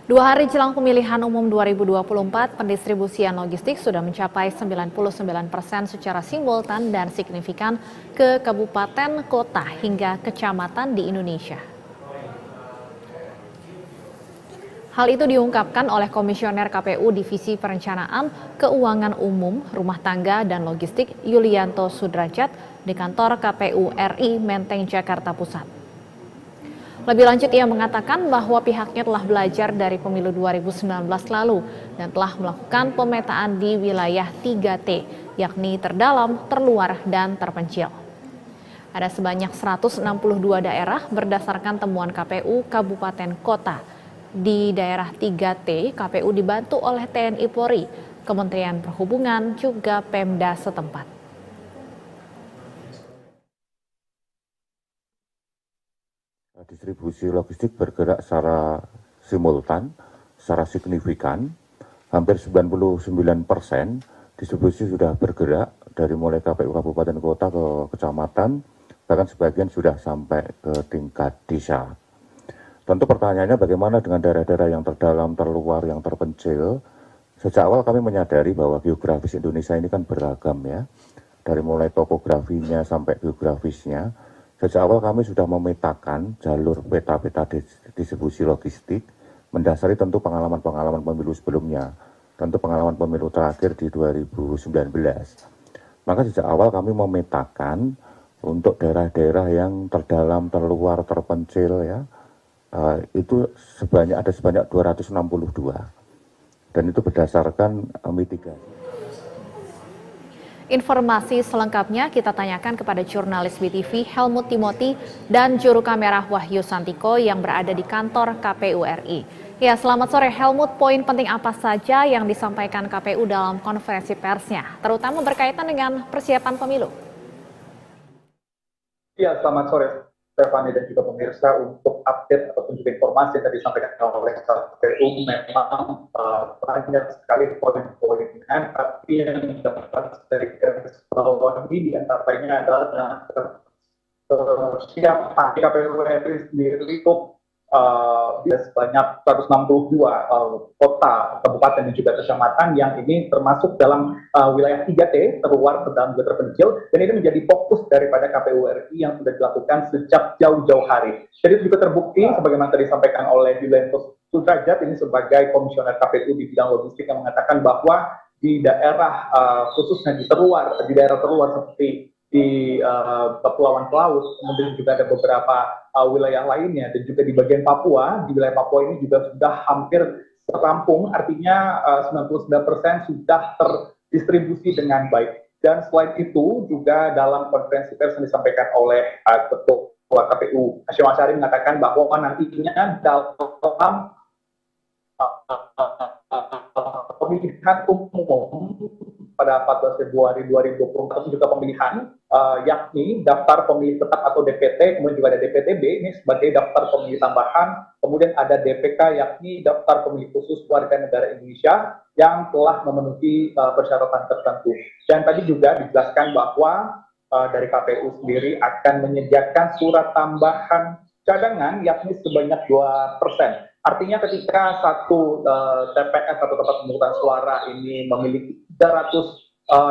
2 hari jelang pemilihan umum 2024, pendistribusian logistik sudah mencapai 99% secara simultan dan signifikan ke kabupaten, kota, hingga kecamatan di Indonesia. Hal itu diungkapkan oleh Komisioner KPU Divisi Perencanaan, Keuangan Umum, Rumah Tangga, dan Logistik Yulianto Sudrajat di kantor KPU RI Menteng, Jakarta Pusat. Lebih lanjut, ia mengatakan bahwa pihaknya telah belajar dari pemilu 2019 lalu dan telah melakukan pemetaan di wilayah 3T, yakni terdalam, terluar, dan terpencil. Ada sebanyak 162 daerah berdasarkan temuan KPU Kabupaten Kota. Di daerah 3T, KPU dibantu oleh TNI Polri, Kementerian Perhubungan, juga Pemda setempat. Distribusi logistik bergerak secara simultan, secara signifikan. Hampir 99% distribusi sudah bergerak dari mulai KPU Kabupaten Kota ke kecamatan, bahkan sebagian sudah sampai ke tingkat desa. Tentu pertanyaannya bagaimana dengan daerah-daerah yang terdalam, terluar, yang terpencil. Sejak awal kami menyadari bahwa geografis Indonesia ini kan beragam ya, dari mulai topografinya sampai geografisnya. Sejak awal kami sudah memetakan jalur peta-peta distribusi logistik, mendasari tentu pengalaman-pengalaman pemilu sebelumnya, tentu pengalaman pemilu terakhir di 2019. Maka sejak awal kami memetakan untuk daerah-daerah yang terdalam, terluar, terpencil ya, itu ada sebanyak 262, dan itu berdasarkan mitigasi. Informasi selengkapnya kita tanyakan kepada jurnalis BTV Helmut Timothy dan juru kamera Wahyu Santiko yang berada di kantor KPU RI. Ya, selamat sore Helmut, poin penting apa saja yang disampaikan KPU dalam konferensi persnya, terutama berkaitan dengan persiapan pemilu? Ya, selamat sore Stefani dan juga pemirsa. Untuk update ataupun juga informasi yang tadi disampaikan oleh KPU, memang banyak sekali poin-poin, tapi yang dapat dari garis bawah ini diantaranya adalah persiapan KPU RI sendiri untuk sebanyak 162 kota, kabupaten, dan juga kecamatan yang ini termasuk dalam wilayah 3T, terluar, terdalam, juga terpencil, dan ini menjadi fokus daripada KPU RI yang sudah dilakukan sejak jauh-jauh hari. Jadi itu juga terbukti, sebagaimana tadi disampaikan oleh Yulianto Sudrajat, ini sebagai komisioner KPU di bidang logistik, yang mengatakan bahwa di daerah khususnya di daerah terluar seperti di Kepulauan Pelaut, kemudian juga ada beberapa wilayah lainnya, dan juga di bagian Papua. Di wilayah Papua ini juga sudah hampir terampung, artinya 99% sudah terdistribusi dengan baik. Dan selain itu juga dalam konferensi pers yang disampaikan oleh Ketua KPU Hasyim Asyari mengatakan bahwa nantinya dalam pemilihan umum pada 14 Februari 2024 juga pemilihan, yakni daftar pemilih tetap atau DPT, kemudian juga ada DPTB ini sebagai daftar pemilih tambahan, kemudian ada DPK yakni daftar pemilih khusus warga negara Indonesia yang telah memenuhi persyaratan tertentu. Dan tadi juga dijelaskan bahwa dari KPU sendiri akan menyediakan surat tambahan cadangan yakni sebanyak 2%. Artinya ketika satu TPS atau tempat pemungutan suara ini memiliki 300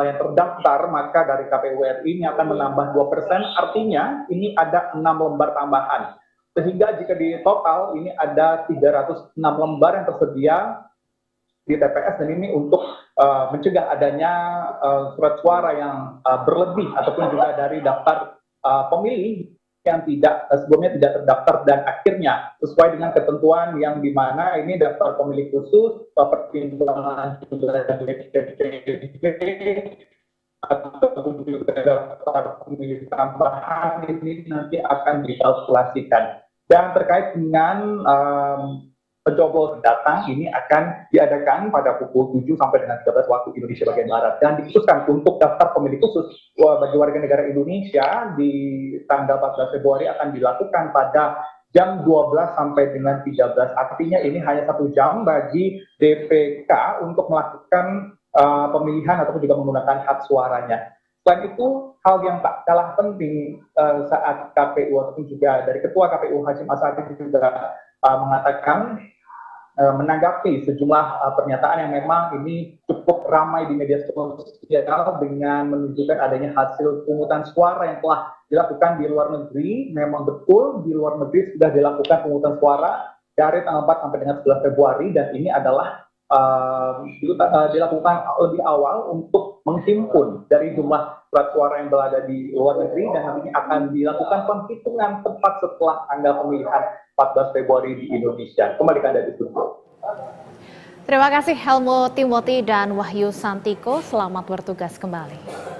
yang terdaftar, maka dari KPU RI ini akan menambah 2%, artinya ini ada 6 lembar tambahan. Sehingga jika di total ini ada 306 lembar yang tersedia di TPS, dan ini untuk mencegah adanya surat suara yang berlebih ataupun juga dari daftar pemilih yang sebelumnya tidak terdaftar, dan akhirnya sesuai dengan ketentuan yang dimana ini daftar pemilih khusus, pertimbangan juga atau juga daftar pemilih tambahan ini nanti akan dikalkulasikan. Dan terkait dengan pencoblos datang ini akan diadakan pada pukul 7 sampai dengan 13 waktu Indonesia bagian Barat, dan dikhususkan untuk daftar pemilih khusus bagi warga negara Indonesia di tanggal 14 Februari akan dilakukan pada jam 12 sampai dengan 13. Artinya ini hanya 1 jam bagi DPK untuk melakukan pemilihan ataupun juga menggunakan hak suaranya. Selain itu, hal yang tak kalah penting saat KPU ataupun juga dari Ketua KPU Hasyim Asyari juga mengatakan menanggapi sejumlah pernyataan yang memang ini cukup ramai di media sosial dengan menunjukkan adanya hasil pungutan suara yang telah dilakukan di luar negeri. Memang betul di luar negeri sudah dilakukan pungutan suara dari tanggal 4 sampai dengan 11 Februari dan ini adalah dilakukan lebih awal untuk menghimpun dari jumlah surat suara yang berada di luar negeri dan nantinya akan dilakukan penghitungan tepat setelah tanggal pemilihan 14 Februari di Indonesia. Kembali ke Anda di studio. Terima kasih Helmo Timothy dan Wahyu Santiko, selamat bertugas kembali.